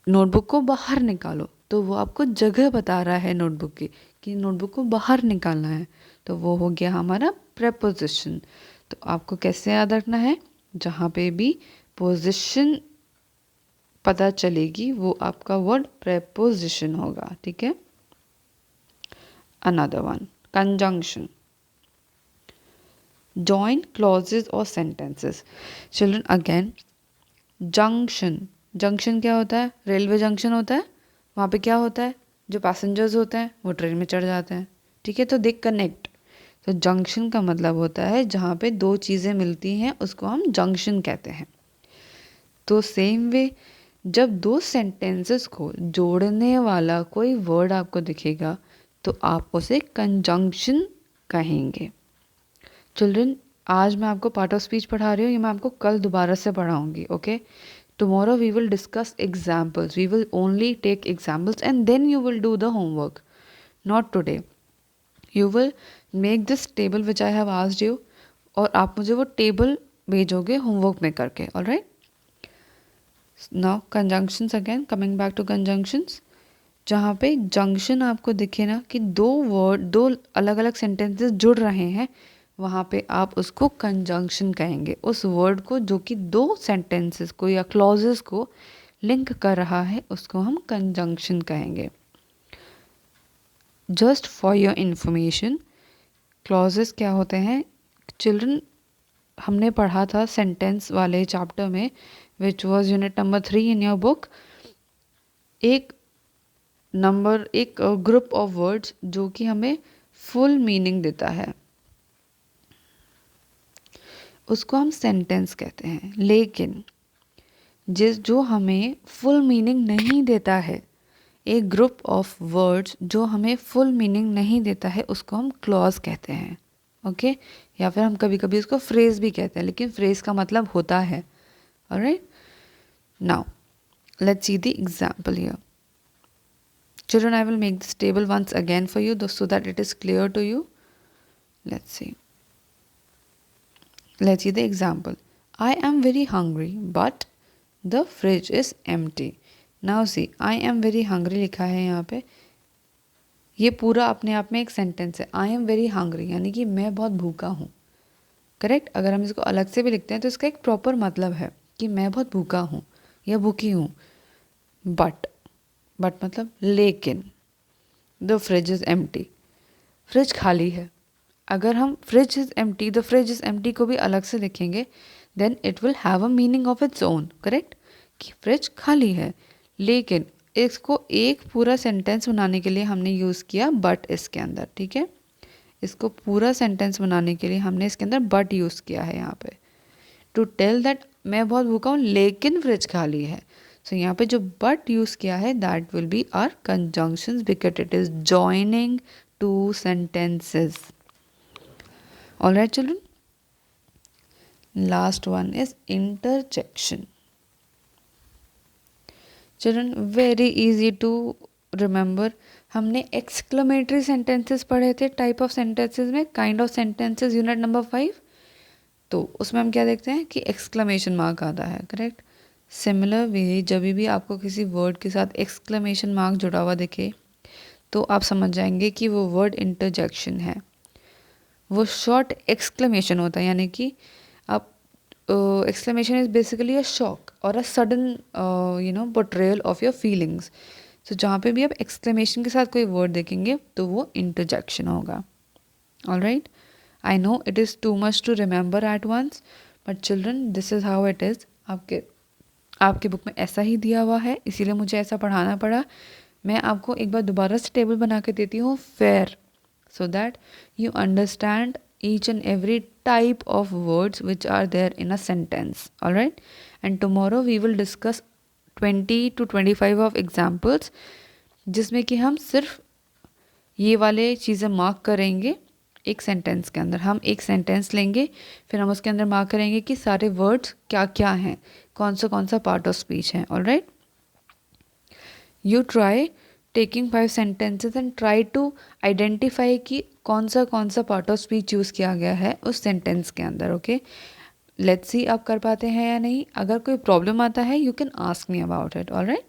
Notebook को बाहर निकालो, तो वो आपको जगह बता रहा है नोटबुक की कि नोटबुक को बाहर निकालना है, तो वो हो गया हमारा प्रेपोजिशन। तो आपको कैसे याद रखना है, जहाँ पे भी पोजिशन पता चलेगी वो आपका वर्ड प्रेपोजिशन होगा, ठीक है। Another one, conjunction, join clauses और sentences. Children, again, junction, junction क्या होता है, रेलवे जंक्शन होता है, वहाँ पे क्या होता है, जो पैसेंजर्स होते हैं वो ट्रेन में चढ़ जाते हैं, ठीक है, तो दे कनेक्ट। तो जंक्शन का मतलब होता है जहाँ पे दो चीज़ें मिलती हैं, उसको हम जंक्शन कहते हैं। तो सेम वे, जब दो सेंटेंसेस को जोड़ने वाला कोई वर्ड आपको दिखेगा तो आप उसे कंजंक्शन कहेंगे। चिल्ड्रन, आज मैं आपको पार्ट ऑफ स्पीच पढ़ा रही हूँ, ये मैं आपको कल दोबारा से पढ़ाऊँगी, okay. Tomorrow we will discuss examples, we will only take examples and then you will do the homework, not today. You will make this table which I have asked you, और आप मुझे वो टेबल भेजोगे homework में करके, alright. Now conjunctions again, coming back to conjunctions, जहाँ पे junction आपको दिखे ना कि दो वर्ड, दो अलग अलग सेंटेंसेस जुड़ रहे हैं, वहाँ पे आप उसको कंजंक्शन कहेंगे। उस वर्ड को जो कि दो सेंटेंसेस को या क्लॉजेस को लिंक कर रहा है उसको हम कंजंक्शन कहेंगे। Just for your information, clauses क्या होते हैं चिल्ड्रन, हमने पढ़ा था सेंटेंस वाले चैप्टर में, which was unit number 3 in your book. एक ग्रुप ऑफ वर्ड्स जो कि हमें फुल मीनिंग देता है उसको हम सेंटेंस कहते हैं। लेकिन जो हमें फुल मीनिंग नहीं देता है, एक ग्रुप ऑफ वर्ड्स जो हमें फुल मीनिंग नहीं देता है, उसको हम क्लॉज कहते हैं, ओके। या फिर हम कभी कभी उसको फ्रेज भी कहते हैं, लेकिन फ्रेज का मतलब होता है, alright. Now let's see the example here. Children, I will make this table once again for you so that it is clear to you. Let's see. Let's see the example. I am very hungry, but the fridge is empty. Now see, I am very hungry लिखा है यहाँ पे, ये पूरा अपने आप में एक सेंटेंस है। I am very hungry यानी कि मैं बहुत भूखा हूँ, करेक्ट। अगर हम इसको अलग से भी लिखते हैं तो इसका एक प्रॉपर मतलब है कि मैं बहुत भूखा हूँ या भूखी हूँ। बट मतलब लेकिन, the fridge is empty, fridge खाली है। अगर हम fridge is empty, the fridge is empty को भी अलग से लिखेंगे, then it will have a meaning of its own, correct, कि फ्रिज खाली है। लेकिन इसको एक पूरा सेंटेंस बनाने के लिए हमने यूज़ किया बट इसके अंदर, ठीक है। इसको पूरा सेंटेंस बनाने के लिए हमने इसके अंदर बट यूज़ किया है यहाँ पे, टू टेल दैट मैं बहुत भूखा हूँ लेकिन फ्रिज खाली है। सो यहाँ पे जो बट यूज़ किया है that will be are conjunctions because it is joining two sentences, alright children. Last one is interjection. Children, very easy to remember. हमने एक्सक्लेमेटरी सेंटेंसेस पढ़े थे टाइप ऑफ सेंटेंसेस में, kind of sentences, unit number 5। तो उसमें हम क्या देखते हैं कि एक्सक्लेमेशन मार्क आता है, करेक्ट। सिमिलर वे, जब भी आपको किसी वर्ड के साथ एक्सक्लेमेशन मार्क जुड़ा हुआ दिखे तो आप समझ जाएंगे कि वो वर्ड इंटरजेक्शन है। वो शॉर्ट एक्सक्लेमेशन होता है, यानी कि आप exclamation is basically a shock और a sudden portrayal of your feelings. तो जहाँ पे भी आप एक्सक्लेमेशन के साथ कोई वर्ड देखेंगे तो वो इंटरजेक्शन होगा, alright. I know it is too much to remember at once, but children, this is how it is. आपके बुक में ऐसा ही दिया हुआ है, इसीलिए मुझे ऐसा पढ़ाना पड़ा। मैं आपको एक बार दोबारा से टेबल बना के देती हूँ fair, so that you understand each and every type of words which are there in a sentence, alright. And tomorrow we will discuss 20 to 25 of examples, जिसमें कि हम सिर्फ ये वाले चीज़ें मार्क करेंगे। एक सेंटेंस के अंदर हम एक सेंटेंस लेंगे, फिर हम उसके अंदर मार्क करेंगे कि सारे वर्ड्स क्या क्या हैं, कौन सा पार्ट ऑफ स्पीच है, alright. You try taking 5 sentences and try to identify कि कौन सा पार्ट ऑफ स्पीच यूज़ किया गया है उस सेंटेंस के अंदर, ओके। लेट्स सी आप कर पाते हैं या नहीं। अगर कोई प्रॉब्लम आता है you can ask me about it, alright.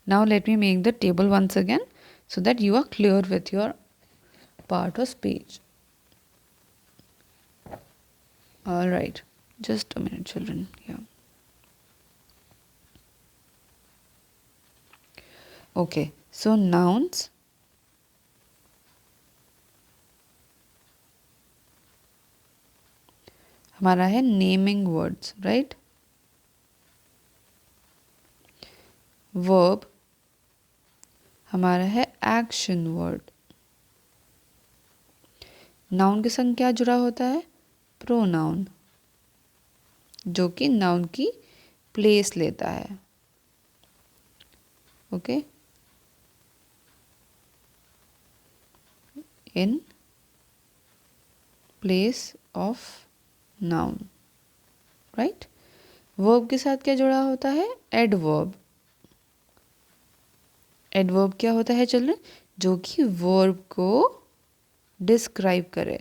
Now let me make the table once again so that you are clear with your part of speech. All right, just a minute, children. Yeah. Okay, so nouns. हमारा है naming words, right. Verb हमारा है action word. Noun के संग क्या जुड़ा होता है? प्रोनाउन, जो कि नाउन की प्लेस लेता है. Okay, in place of noun, right. Verb के साथ क्या जुड़ा होता है? एडवर्ब. एडवर्ब क्या होता है चिल्ड्रन? जो कि वर्ब को डिस्क्राइब करे.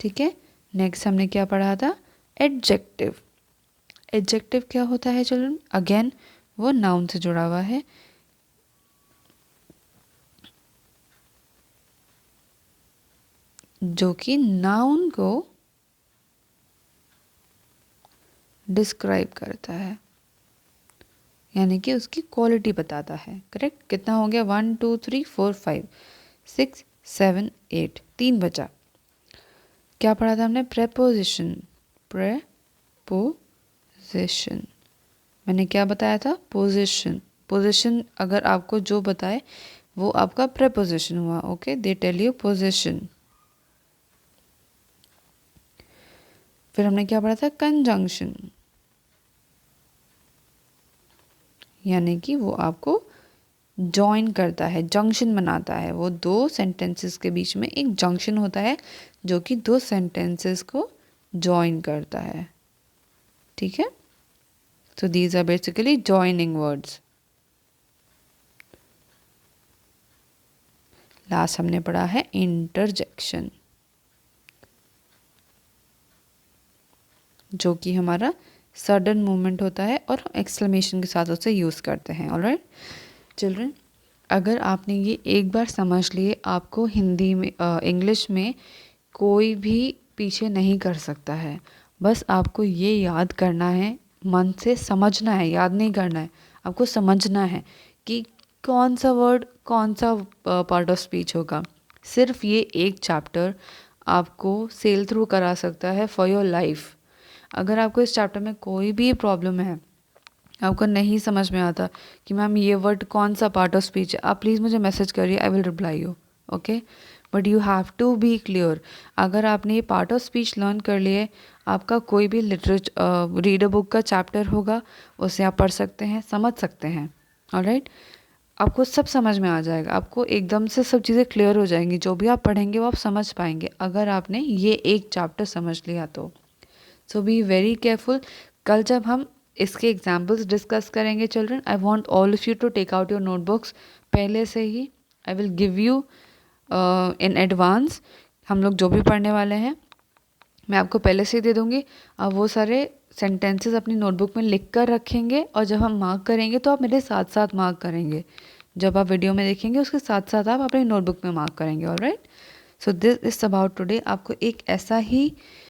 ठीक है. नेक्स्ट हमने क्या पढ़ा था? एडजेक्टिव. एडजेक्टिव क्या होता है चिल्ड्रन? अगेन वो नाउन से जुड़ा हुआ है. जो कि नाउन को डिस्क्राइब करता है, यानी कि उसकी क्वालिटी बताता है. करेक्ट. कितना हो गया? 1 2 3 4 5 6 7 8, 3 बचा. क्या पढ़ा था हमने? प्रेपोजिशन. प्रेपोजिशन मैंने क्या बताया था? पोजिशन. पोजिशन अगर आपको जो बताए वो आपका प्रेपोजिशन हुआ. Okay, they tell you position. फिर हमने क्या पढ़ा था? कंजंक्शन, यानी कि वो आपको जॉइन करता है, जंक्शन बनाता है. वो दो सेंटेंसेस के बीच में एक जंक्शन होता है जो कि दो सेंटेंसेस को जॉइन करता है. ठीक है. So these are basically joining words. Last हमने पढ़ा है इंटरजेक्शन, जो कि हमारा सडन मूवमेंट होता है और हम एक्सक्लेमेशन के साथ उसे यूज़ करते हैं. ऑलराइट चिल्ड्रन, अगर आपने ये एक बार समझ लिए, आपको हिंदी में इंग्लिश में कोई भी पीछे नहीं कर सकता है. बस आपको ये याद करना है, मन से समझना है, याद नहीं करना है. आपको समझना है कि कौन सा वर्ड कौन सा पार्ट ऑफ स्पीच होगा. सिर्फ ये एक चैप्टर आपको सेल थ्रू करा सकता है फॉर योर लाइफ. अगर आपको इस चैप्टर में कोई भी प्रॉब्लम है, आपको नहीं समझ में आता कि मैम ये वर्ड कौन सा पार्ट ऑफ स्पीच है, आप प्लीज़ मुझे मैसेज करिए, I will reply you. Okay, but you have to be clear. अगर आपने ये पार्ट ऑफ स्पीच लर्न कर लिए, आपका कोई भी लिटरेचर रीडर बुक का चैप्टर होगा, उसे आप पढ़ सकते हैं, समझ सकते हैं. ऑलराइट, आपको सब समझ में आ जाएगा. आपको एकदम से सब चीज़ें क्लियर हो जाएंगी. जो भी आप पढ़ेंगे वो आप समझ पाएंगे अगर आपने ये एक चैप्टर समझ लिया तो. So be very careful. कल जब हम इसके एग्जाम्पल्स डिस्कस करेंगे children, I want all of you to take out your notebooks पहले से ही. I will give you in advance. हम लोग जो भी पढ़ने वाले हैं मैं आपको पहले से ही दे दूँगी. अब वो सारे सेंटेंसेस अपनी नोटबुक में लिख कर रखेंगे और जब हम मार्क करेंगे तो आप मेरे साथ साथ मार्क करेंगे. जब आप वीडियो में देखेंगे उसके साथ साथ आप अपनी नोटबुक में मार्क करेंगे. Alright, so this is about today. आपको एक ऐसा ही